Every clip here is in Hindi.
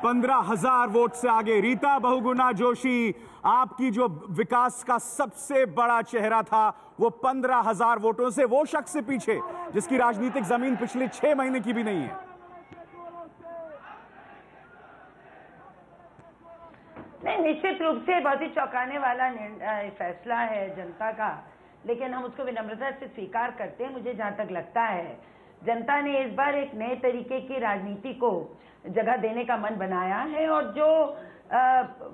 15,000 वोट से आगे। रीता बहुगुणा जोशी, आपकी जो विकास का सबसे बड़ा चेहरा था, वो 15,000 वोटों से वो शख्स से पीछे जिसकी राजनीतिक जमीन पिछले 6 महीने की भी नहीं है। नहीं, निश्चित रूप से बहुत ही चौंकाने वाला फैसला है जनता का, लेकिन हम उसको विनम्रता से स्वीकार करते हैं। मुझे जहां तक लगता है जनता ने इस बार एक नए तरीके की राजनीति को जगह देने का मन बनाया है, और जो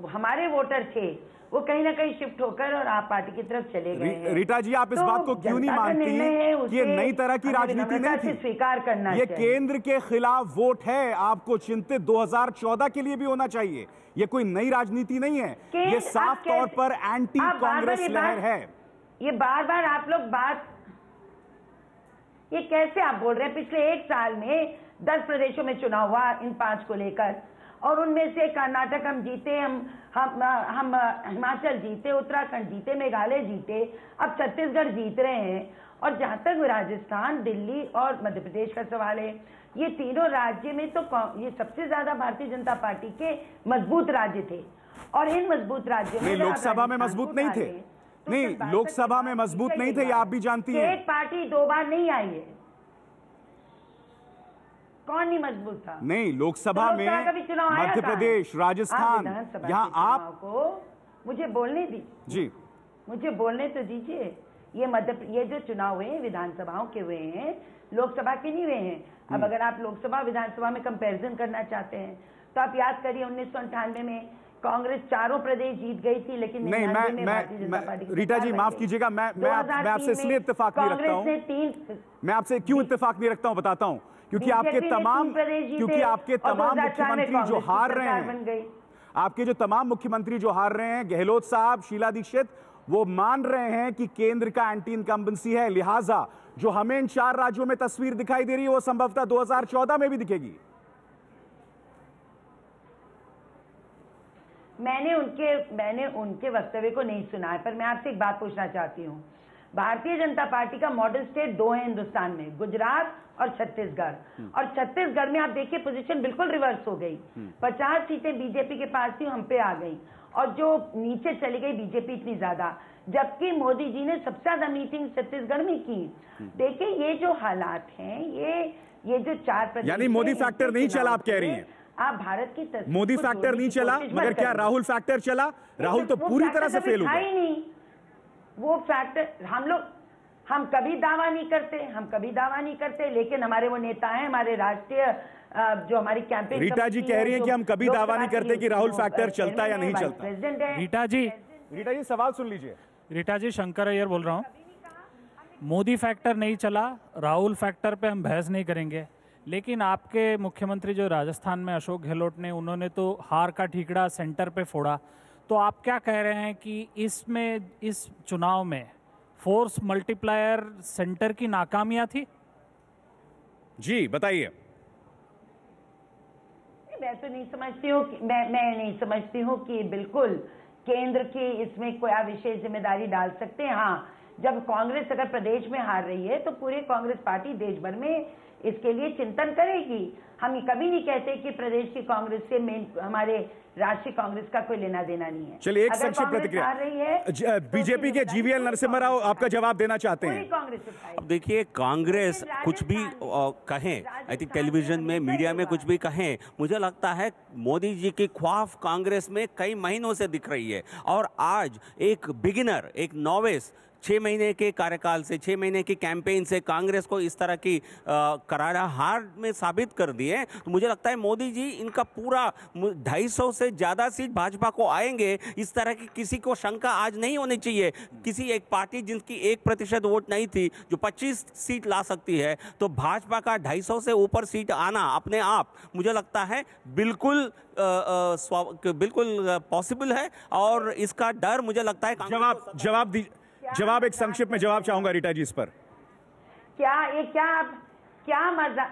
हमारे वोटर थे वो कहीं ना कहीं शिफ्ट होकर और आप पार्टी की तरफ चले गए हैं। रीटा जी, आप इस बात को क्यों नहीं मानती कि ये नई तरह की राजनीति नहीं थी? स्वीकार करना ये केंद्र के खिलाफ वोट है, आपको चिंतित 2014 के लिए भी होना चाहिए। ये कोई नई राजनीति नहीं है, ये साफ तौर पर एंटी कांग्रेस लहर है। ये बार बार आप लोग ये कैसे आप बोल रहे हैं? पिछले 1 साल में 10 प्रदेशों में चुनाव हुआ इन 5 को लेकर, और उनमें से कर्नाटक हम जीते, हम हिमाचल जीते, उत्तराखंड जीते, मेघालय जीते, अब छत्तीसगढ़ जीत रहे हैं। और जहां तक राजस्थान, दिल्ली और मध्य प्रदेश का सवाल है, ये तीनों राज्य में तो ये सबसे ज्यादा भारतीय जनता पार्टी के मजबूत राज्य थे, और इन मजबूत राज्यों में लोकसभा में मजबूत नहीं थे। नहीं, लोकसभा में मजबूत नहीं थे, ये आप भी जानती हैं। एक पार्टी 2 बार नहीं आई है, कौन नहीं मजबूत था? नहीं, लोकसभा में मध्य प्रदेश, राजस्थान, यहाँ आप को मुझे बोलने दी जी, मुझे बोलने तो दीजिए। ये जो चुनाव हुए हैं विधानसभाओं के हुए हैं, लोकसभा के नहीं हुए हैं। अब अगर आप लोकसभा विधानसभा में कंपैरिजन करना चाहते हैं तो आप याद करिए 1998 में कांग्रेस 4 प्रदेश जीत गई थी, लेकिन नहीं, मैं रीटा जी माफ कीजिएगा, मैं आपसे इसलिए इत्तेफाक नहीं रखता हूँ। मैं आपसे क्यों इत्तेफाक नहीं रखता हूँ, बताता हूँ। क्योंकि आपके तमाम मुख्यमंत्री जो हार रहे हैं, आपके जो तमाम मुख्यमंत्री जो हार रहे हैं, गहलोत साहब, शीला दीक्षित, वो मान रहे हैं कि केंद्र का एंटी इनकम्बेंसी है, लिहाजा जो हमें इन 4 राज्यों में तस्वीर दिखाई दे रही है वो संभवतः 2014 में भी दिखेगी। मैंने उनके वक्तव्य को नहीं सुना है, पर मैं आपसे एक बात पूछना चाहती हूँ। भारतीय जनता पार्टी का मॉडल स्टेट 2 है हिंदुस्तान में, गुजरात और छत्तीसगढ़। और छत्तीसगढ़ में आप देखिए पोजीशन बिल्कुल रिवर्स हो गई। 50 सीटें बीजेपी के पास थी, हम पे आ गई, और जो नीचे चली गई बीजेपी इतनी ज्यादा, जबकि मोदी जी ने सबसे ज्यादा मीटिंग छत्तीसगढ़ में की। देखिए ये जो हालात हैं, ये जो 4 प्रदेश, यानी मोदी फैक्टर नहीं चला, आप कह रही हैं? आप भारत की तस्वीर, मोदी फैक्टर नहीं चला, मगर क्या राहुल फैक्टर चला? राहुल तो पूरी तरह से फेल हो गया। नहीं, वो फैक्टर हम कभी दावा नहीं करते, लेकिन हमारे वो नेता हैं, हमारे राष्ट्रीय जो हमारी कैंपेन। रीटा जी कह रही हैं कि हम कभी दावा नहीं करते कि राहुल फैक्टर चलता या नहीं चलता। रीटा जी सवाल सुन लीजिए। रीटा जी, शंकर अय्यर बोल रहा हूँ। मोदी फैक्टर नहीं चला, राहुल फैक्टर पे हम बहस नहीं करेंगे, लेकिन आपके मुख्यमंत्री जो राजस्थान में अशोक गहलोत ने, उन्होंने तो हार का ठीकरा सेंटर पे फोड़ा। तो आप क्या कह रहे हैं कि इस चुनाव में फोर्स मल्टीप्लायर सेंटर की नाकामियां थी? जी बताइए। मैं तो नहीं समझती हूँ, मैं नहीं समझती हूँ कि बिल्कुल केंद्र की इसमें कोई विशेष जिम्मेदारी डाल सकते हैं। हाँ, जब कांग्रेस अगर प्रदेश में हार रही है तो पूरी कांग्रेस पार्टी देश भर में इसके लिए चिंतन करेगी। हम ये कभी नहीं कहते कि प्रदेश की कांग्रेस से हमारे राष्ट्रीय कांग्रेस का कोई लेना देना नहीं है। चलिए एक संक्षिप्त प्रतिक्रिया, बीजेपी के जीवीएल नरसिम्हा राव आपका जवाब देना चाहते हैं। अब देखिए, कांग्रेस कुछ भी कहें, आई थिंक टेलीविजन में, मीडिया में कुछ भी कहें, मुझे लगता है मोदी जी की ख्वाफ कांग्रेस में कई महीनों से दिख रही है। और आज एक बिगिनर, एक नॉविस 6 महीने के कार्यकाल से, 6 महीने की कैंपेन से कांग्रेस को इस तरह की करारा हार में साबित कर दिए। तो मुझे लगता है मोदी जी इनका पूरा 250 से ज़्यादा सीट भाजपा को आएंगे, इस तरह की किसी को शंका आज नहीं होनी चाहिए। किसी एक पार्टी जिनकी 1% वोट नहीं थी, जो 25 सीट ला सकती है, तो भाजपा का 250 से ऊपर सीट आना अपने आप मुझे लगता है बिल्कुल पॉसिबल है। और इसका डर मुझे लगता है जवाब एक संक्षिप्त में जवाब चाहूंगा रीटा जी इस पर। क्या मजा,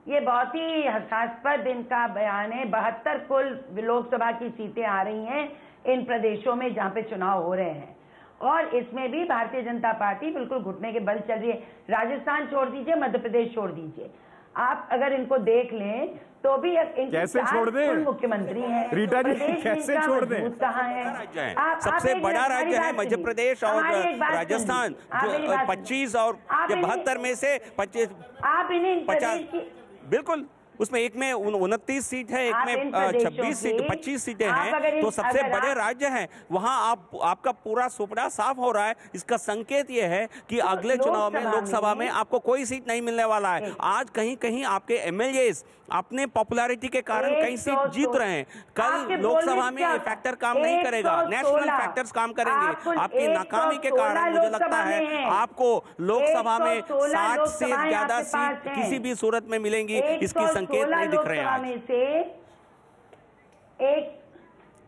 ये बहुत ही हास्यास्पद इनका बयान है। 72 कुल लोकसभा की सीटें आ रही हैं इन प्रदेशों में जहां पे चुनाव हो रहे हैं, और इसमें भी भारतीय जनता पार्टी बिल्कुल घुटने के बल चल रही है। राजस्थान छोड़ दीजिए, मध्य प्रदेश छोड़ दीजिए, आप अगर इनको देख लें तो भी इनके कैसे 4 छोड़ दें? पूर्व मुख्यमंत्री हैं। रीटा जी, प्रदेश में कैसे इनका छोड़ दें? वजूद कहाँ है? राज्य है। आप सबसे एक बड़ा मिनट, राज्य हमारी है बात मध्य सुनिए। प्रदेश और हमारी एक बात राजस्थान, सुनिए। आप मेरी जो बात 25 और आप इन्हें- 72 में से 25 आप इन्हें 50 प्रदेश की बिल्कुल, उसमें एक में 29 सीट है, एक आप में इन प्रदेशों 26 सीट, की- 25 सीटें आप अगर हैं, इन- तो सबसे अगर बड़े आप- राज्य हैं। वहां आपका पूरा सुपड़ा साफ हो रहा है। इसका संकेत ये है कि अगले चुनाव में लोकसभा में आपको कोई सीट नहीं मिलने वाला है। आज कहीं कहीं आपके एमएलए अपने पॉपुलैरिटी के कारण कई सीट जीत रहे हैं। कल लोकसभा में ये फैक्टर काम नहीं करेगा, नेशनल फैक्टर्स काम करेंगे। आपकी नाकामी के कारण मुझे लगता है आपको लोकसभा में 60 से ज्यादा सीट किसी भी सूरत में मिलेंगी, इसकी संकेत नहीं दिख रहे हैं आज। में से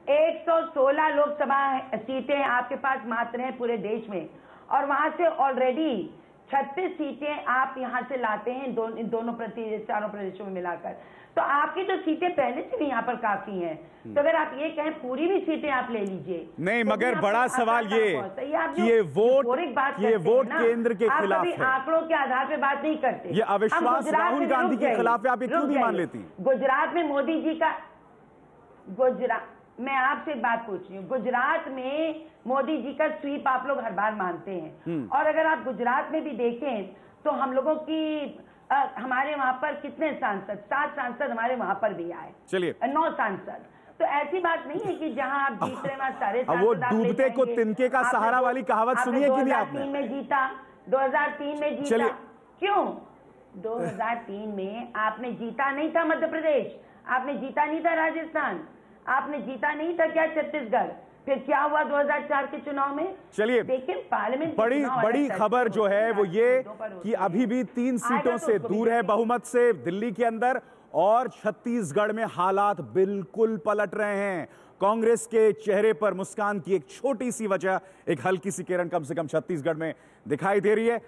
116 लोकसभा सीटें आपके पास मात्र हैं पूरे देश में, और वहां से ऑलरेडी 36 सीटें आप यहां से लाते हैं इन दोनों चारों प्रदेशों में मिलाकर। तो आपकी तो सीटें पहले से भी यहाँ पर काफी हैं। तो अगर आप ये कहें पूरी भी सीटें आप ले लीजिए, नहीं, तो मगर भी बड़ा आपको सवाल आसान ये पहुंचता है। आप कि जो ये वोट euphoric बात करते हैं ना, केंद्र के आप खिलाफ कभी है। आंकड़ों के आधार पे बात नहीं करते। ये अविश्वास हम गुजरात राहुल में- गांधी रुक के जाइए, खिलाफ है, आप ये क्यों रुक नहीं मान जाइए। लेती? गुजरात में मोदी जी का मैं आपसे एक बात पूछ रही हूँ। गुजरात में मोदी जी का स्वीप आप लोग हर बार मानते हैं, और अगर आप गुजरात में भी देखें तो हम लोगों की हमारे वहां पर कितने सांसद, 7 सांसद हमारे वहां पर भी आए, चलिए 9 सांसद। तो ऐसी बात नहीं है कि जहां आप जीत रहे वहां सारे अब वो सांसद आप ले डूबते को जाएंगे। तिनके का आपने सहारा दो- वाली कहावत आपने सुनी है कि नहीं 2003 आपने? में जीता, 2003 में जीता। चलिए। क्यों 2003 में आपने जीता नहीं था मध्य प्रदेश, आपने जीता नहीं था राजस्थान, आपने जीता नहीं था क्या छत्तीसगढ़? फिर क्या हुआ 2004 के चुनाव में? चलिए, देखिए पार्लियामेंट के बड़ी चुनाव बड़ी अलग खबर तरह जो से है होते वो हैं, ये मुद्दों पर होते कि हैं। अभी भी 3 आएगा सीटों तो से उसको भी दूर है देखेंगे। बहुमत से दिल्ली के अंदर, और छत्तीसगढ़ में हालात बिल्कुल पलट रहे हैं। कांग्रेस के चेहरे पर मुस्कान की एक छोटी सी वजह, एक हल्की सी किरण कम से कम छत्तीसगढ़ में दिखाई दे रही है।